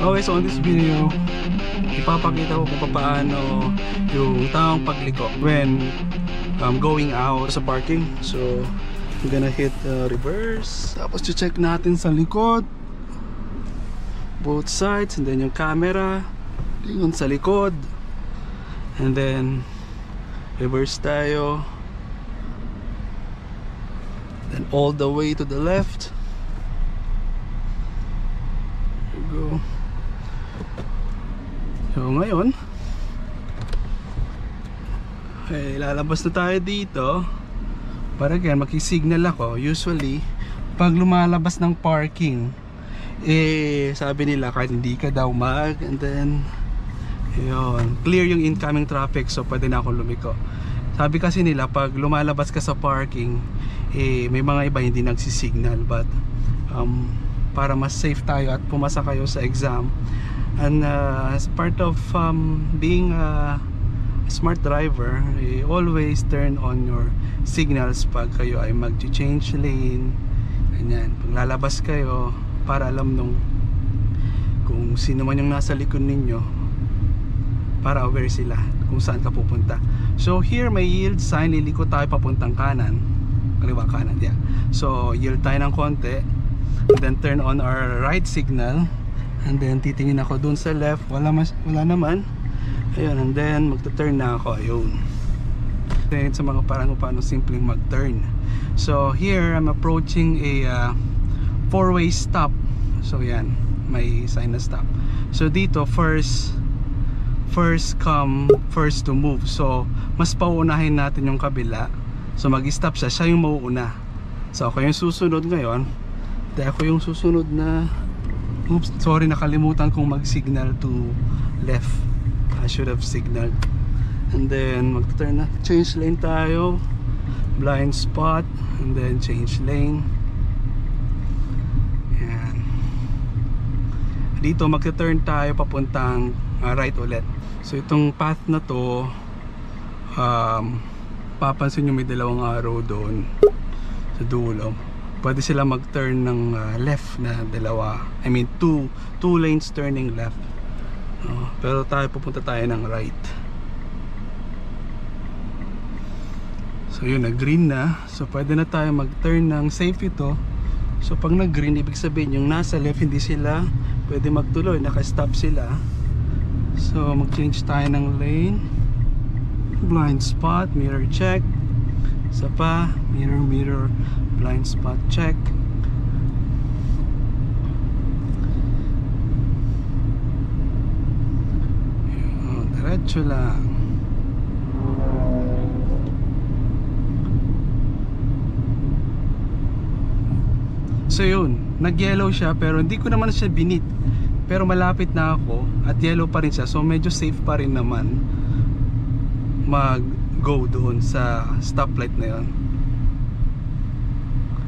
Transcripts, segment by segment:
Okay, so on this video, ipapakita ko kung paano yung tamang pagliko when going out sa parking. So, I'm gonna hit reverse. Tapos check natin sa likod, both sides, and then yung camera lingon sa likod, and then reverse tayo, then all the way to the left. There we go. So ngayon, okay, lalabas na tayo dito. Para again, makisignal ako. Usually, pag lumalabas ng parking, sabi nila kahit hindi ka daw and then yun, clear yung incoming traffic, so pwede na akong lumiko. Sabi kasi nila pag lumalabas ka sa parking, may mga iba hindi nagsisignal, but para mas safe tayo at pumasa kayo sa exam, and as part of being a smart driver, always turn on your signals pag kayo ay mag-change lane, ganyan. Pag lalabas kayo, para alam nung kung sino man yung nasa likod ninyo, para aware sila kung saan ka pupunta. So here may yield sign, liliko tayo papuntang kanan, kaliwa kanan, yeah. So yield tayo ng konti, and then turn on our right signal, and then titingin ako dun sa left, wala naman, ayun, and then magta-turn na ako, ayun. Then sa mga parang paano simpleng mag-turn. So here I'm approaching a four-way stop. So yan, may sign na stop. So dito first come, first to move. So mas pauunahin natin yung kabila. So mag-stop siya yung mauuna. So ako yung susunod ngayon. Dahil ako yung susunod na, oops, sorry, nakalimutan kong mag-signal to left. I should have signaled. And then mag-turn na, change lane tayo, blind spot, and then change lane. Yan. Dito mag-turn tayo papuntang right ulit. So itong path na to, papansin nyo may dalawang arrow doon sa dulo. Pwede sila mag-turn ng left na dalawa. I mean two lanes turning left. Pero tayo pupunta tayo ng right. So yun, nag-green na. So pwede na tayo mag-turn ng safe ito. So pag nag-green, ibig sabihin yung nasa left hindi sila pwede magtuloy, naka-stop sila. So mag-change tayo ng lane. Blind spot, mirror check. Isa pa, mirror, blind spot check. Diretso lang. So yun, nag-yellow siya pero hindi ko naman siya binit. Pero malapit na ako at yellow pa rin siya, so medyo safe pa rin naman mag-go doon sa stoplight na yun.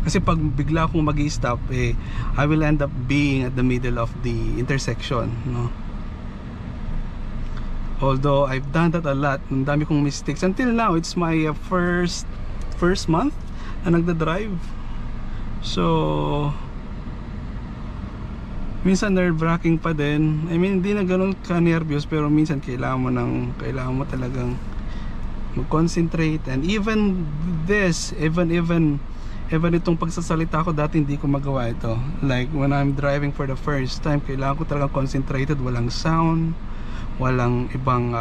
Kasi pag bigla akong mag-i-stop, I will end up being at the middle of the intersection, no? Although I've done that a lot, ang dami kong mistakes. Until now, it's my first month na nagda-drive. So minsan nerve-wracking pa din. I mean, hindi na ganun ka-nervous, pero minsan kailangan mo talagang mag-concentrate. And even this, even itong pagsasalita ko, dati hindi ko magawa ito. Like when I'm driving for the first time, kailangan ko talagang concentrated, walang sound, walang ibang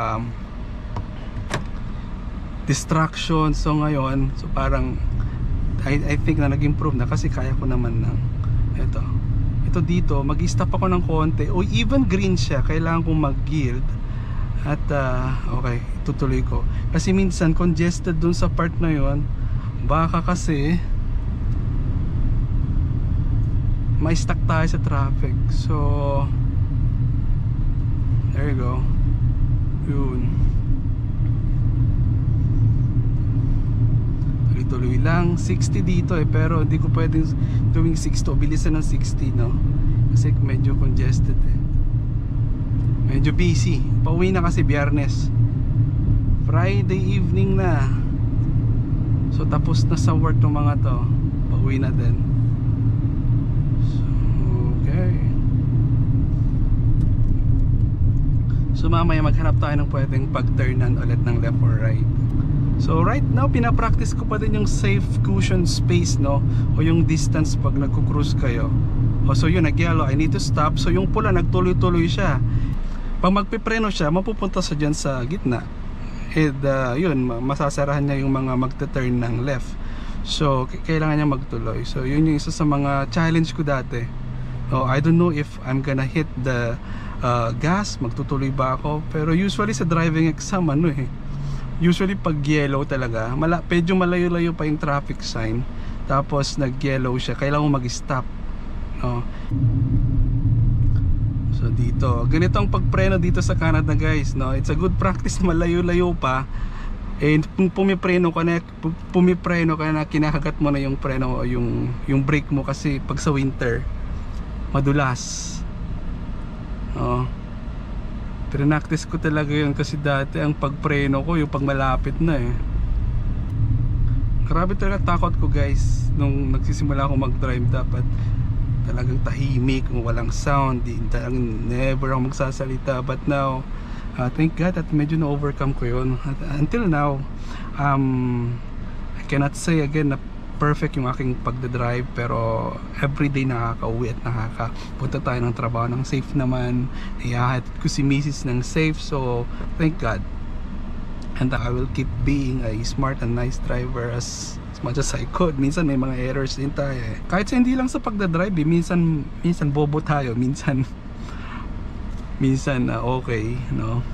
distraction. So ngayon, so parang I think na nag-improve na kasi kaya ko naman ng ito dito, mag-stop ako ng konti o even green siya, kailangan kong mag-yield at okay, tutuloy ko kasi minsan congested dun sa part na yon, baka kasi may stuck tayo sa traffic. So there you go, yun, tuloy lang. 60 dito pero hindi ko pwedeng doing 60, bilisan ng 60, no? Kasi medyo congested medyo busy. Pauwi na kasi Biyernes, Friday evening na. So tapos na sa work ng mga to, pauwi na din. So, okay. So mamaya maghanap tayo ng pwedeng pag-turnan ulit ng left or right. So right now pinapractice ko pa din yung safe cushion space, no, o yung distance pag nagko-cruise kayo. O so yun, nag-yellow, I need to stop. So yung pula nagtuloy-tuloy siya. Pag magpipreno siya, mapupunta sa dyan sa gitna. And yun, masasarahan niya yung mga magte-turn ng left. So kailangan niya magtuloy. So yun yung isa sa mga challenge ko dati. I don't know if I'm gonna hit the gas, magtutuloy ba ako. Pero usually sa driving exam, usually pag yellow talaga, medyo malayo-layo pa yung traffic sign, tapos nag-yellow siya, kailangan mo mag-stop, no? So dito, ganito ang pagpreno dito sa Canada, guys, no? It's a good practice na malayo-layo pa. And pumipreno ka na, kinakagat mo na yung preno o yung brake mo, kasi pag sa winter madulas. Pinaktis ko talaga yun kasi dati ang pagpreno ko yung pag malapit na Grabe talaga takot ko, guys, nung nagsisimula ako mag-drive. Dapat talagang tahimik, walang sound, talagang never ako magsasalita. But now, thank God at medyo na-overcome ko yun. Until now, I cannot say again na perfect yung aking pagdadrive, pero everyday nakaka-uwi at nakakapunta tayo ng trabaho ng safe naman. Iyahat ko si Mrs. ng safe, so thank God. And I will keep being a smart and nice driver as much as I could. Minsan may mga errors din tayo kahit sa hindi lang sa pagdadrive, minsan bobo tayo, minsan okay, no?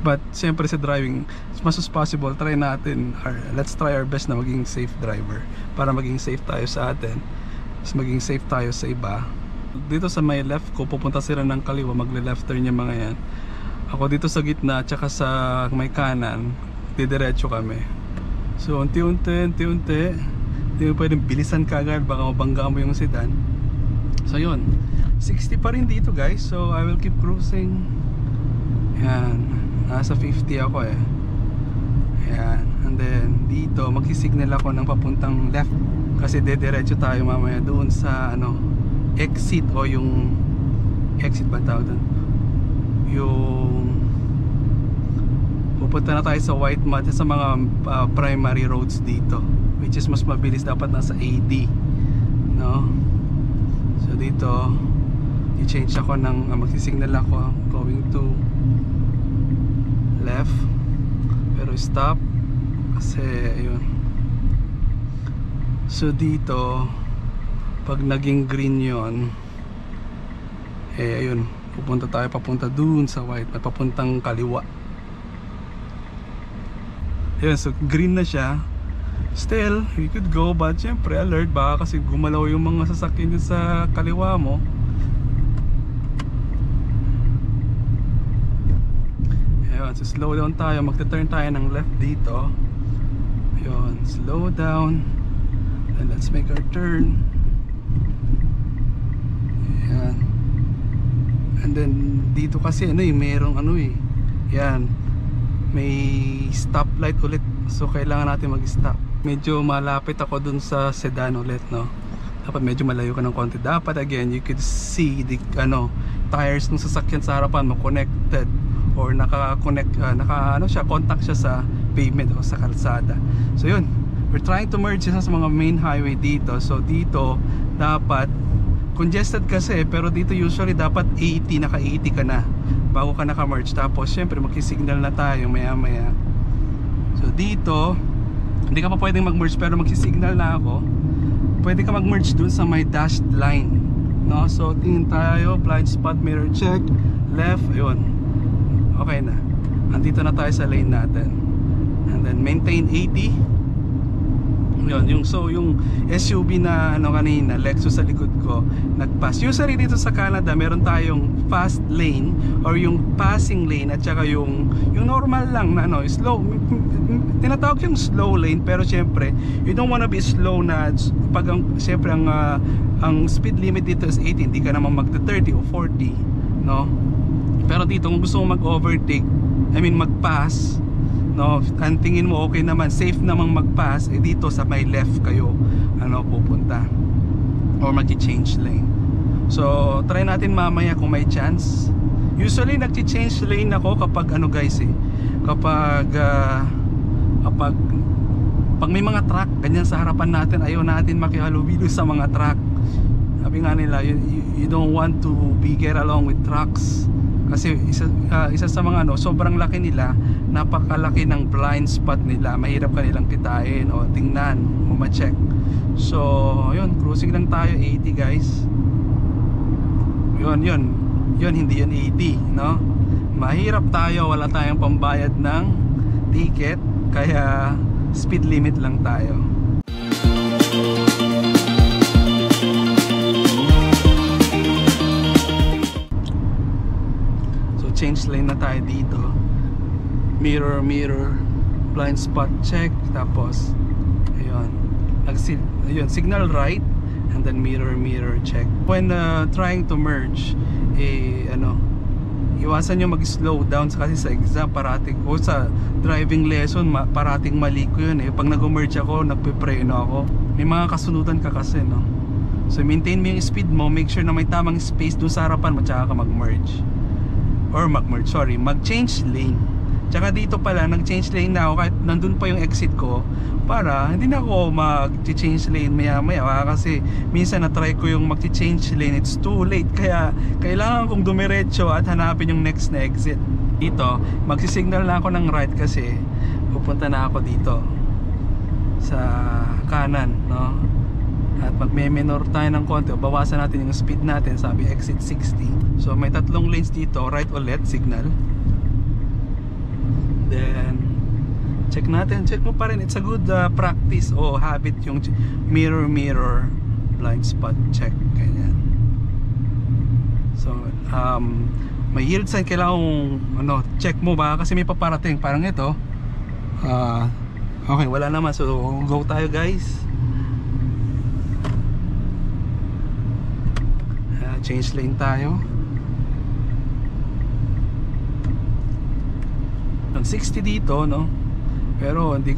But siyempre sa driving, as much as possible, let's try our best na maging safe driver, para maging safe tayo sa atin, maging safe tayo sa iba. Dito sa may left ko, pupunta sila ng kaliwa, magle-left turn yung mga yan. Ako dito sa gitna, tsaka sa may kanan, didiretso kami. So unti-unti, hindi mo pwedeng bilisan ka agad, baka mabangga mo yung sedan. So yun, 60 pa rin dito, guys, so I will keep cruising. Yan, nasa 50 ako Ayan. And then dito magsisignal ako ng papuntang left, kasi dediretso tayo mamaya doon sa exit, o yung exit ba tawag doon, yung pupunta na tayo sa White Mud, sa mga primary roads dito, which is mas mabilis, dapat nasa 80, no? So dito i-change ako ng magsisignal ako going to left, pero stop kasi ayun. So dito pag naging green yon, ayun, papunta dun sa white, papuntang kaliwa. Ayun, so green na siya. Still, you could go, but syempre alert, baka kasi gumalaw yung mga sasakyan dyan sa kaliwa mo. So slow down tayo, magte-turn tayo ng left dito. Ayun, slow down. And let's make our turn. Ayan. And then dito kasi merong yan, may stoplight ulit. So kailangan natin mag-stop. Medyo malapit ako dun sa sedan ulit, no? Dapat medyo malayo ka ng konti. Dapat again, you could see the tires ng sasakyan sa harapan mo connected, or naka-connect, contact siya sa pavement o sa kalsada. So yun, we're trying to merge sa mga main highway dito. So dito dapat congested kasi, pero dito usually dapat 80, naka-80 ka na bago ka naka-merge. Tapos syempre magki-signal na tayo maya-maya. So dito hindi ka pa pwedeng mag-merge, pero magsi-signal na ako. Pwede ka mag-merge dun sa may dashed line, no? So tingin tayo, blind spot, mirror check, left, ayun. Okay na. Andito na tayo sa lane natin. And then maintain 80. Yun, yung SUV na kanina, Lexus sa likod ko, nagpass. Usually dito sa Canada, meron tayong fast lane or yung passing lane, at saka yung normal lang na slow. Tinatawag yung slow lane, pero syempre, you don't wanna be slow na pag syempre ang speed limit dito is 80, hindi ka naman magta-30 o 40, no? Pero dito kung gusto mo mag-overtake, mag-pass, no, ang tingin mo okay naman, safe namang mag-pass, dito sa may left kayo pupunta, or mag-change lane. So try natin mamaya kung may chance. Usually nagchi-change lane ako kapag ano guys kapag pag may mga truck ganyan sa harapan natin, ayaw natin makihalubilo sa mga truck. Sabi nga nila, you don't want to get along with trucks kasi isa sa mga sobrang laki nila, napakalaki ng blind spot nila, mahirap kanilang kitain o tingnan o ma-check. So yun, cruising lang tayo 80 guys. Yun hindi yun 80, no? Mahirap tayo, wala tayong pambayad ng ticket, kaya speed limit lang tayo. So change lane na tayo dito. Mirror blind spot check, tapos ayun, signal right, and then mirror check. When trying to merge, iwasan nyo mag-slow down kasi sa exam parating o sa driving lesson parating mali ko yun pag nag-merge ako, nagpe-preno ako, may mga kasundutan ka kasi, no? So maintain mo yung speed mo, make sure na may tamang space dun sa harapan mo, tsaka ka mag-merge mag-change lane. Tsaka dito pala, nag-change lane na ako kahit nandun pa yung exit ko, para hindi na ako mag-change lane maya kasi minsan na-try ko yung mag-change lane, it's too late, kaya kailangan kong dumiretso at hanapin yung next na exit. Dito, magsisignal na ako ng right kasi pupunta na ako dito sa kanan, no? At magme-minor tayo ng konti, bawasan natin yung speed natin, sabi exit 60. So may tatlong lanes dito, right ulit, signal. Then check mo pa rin, it's a good practice o habit yung mirror blind spot check, ganyan. So may yield sign, kailangan check mo ba kasi may paparating, parang ito. Okay, wala naman, so go tayo guys. Change lane tayo. 60 dito, no? Pero hindi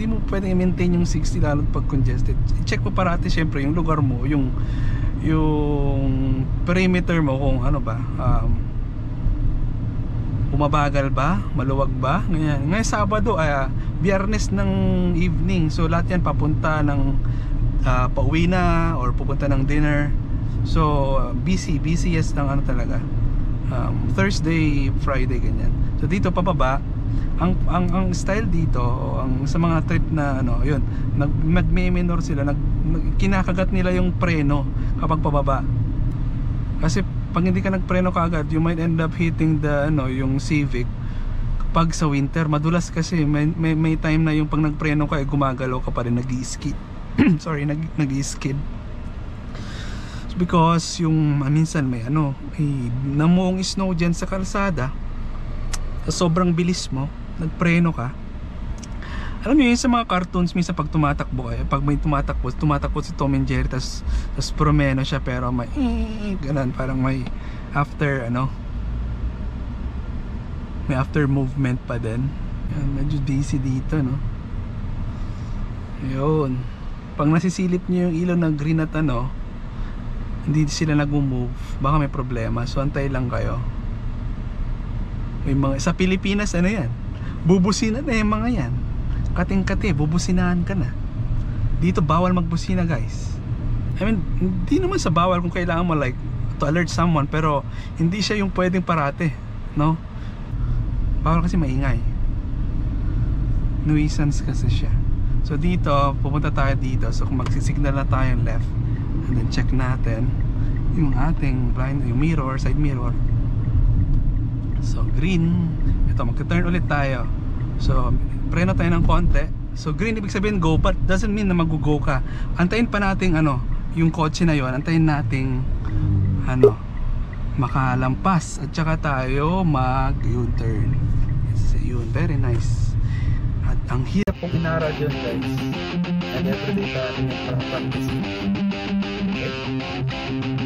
mo pwedeng i-maintain yung 60 lalo pag congested. I-check mo parati syempre yung lugar mo, yung perimeter mo, kung bumabagal ba, maluwag ba, ganyan. Ngayon Sabado, Biyernes ng evening, so lahat yan papunta ng pauwi na or pupunta ng dinner. So busiest ng talaga, Thursday, Friday, ganyan. So dito pababa, ang style dito, sa mga trip na yun, nagme-minor sila, kinakagat nila yung preno kapag pababa. Kasi pag hindi ka nagpreno kaagad, you might end up hitting yung Civic. Pag sa winter, madulas kasi may time na yung pag nagpreno ka, gumagalaw ka pa rin, nag-i-skid. Sorry, nag-i-skid. Because yung minsan may namuong snow dyan sa kalsada, sobrang bilis mo, nagpreno ka. Alam niyo yun sa mga cartoons, minsan pag tumatakbo kayo, pag may tumatakbo si Tom and Jerry, tas promeno siya, pero may ganun, parang may after may after movement pa din. Yan, medyo busy dito, no? Yun, pag nasisilip niyo yung ilaw ng green at hindi sila nag-move, baka may problema, so antay lang kayo. May mga, sa Pilipinas yan, bubusinan na yung mga yan, kating-kati, bubusinahan ka na. Dito bawal magbusina guys. I mean, hindi naman sa bawal kung kailangan mo to alert someone, pero hindi siya yung pwedeng parate, no? Bawal kasi maingay, nuisance kasi siya. So dito, pupunta tayo dito, so kung magsisignal na tayo left, and then check natin yung ating blind, yung mirror, side mirror. So green, ito magka-turn ulit tayo. So preno tayo ng konti. So green ibig sabihin go, but doesn't mean na mag-go ka. Antayin pa nating yung kotse na yon, antayin nating makalampas at saka tayo mag-U-turn. Yun, very nice. At ang hirap kong inara dyan guys, and everyday tayo nagpa-practice. Okay?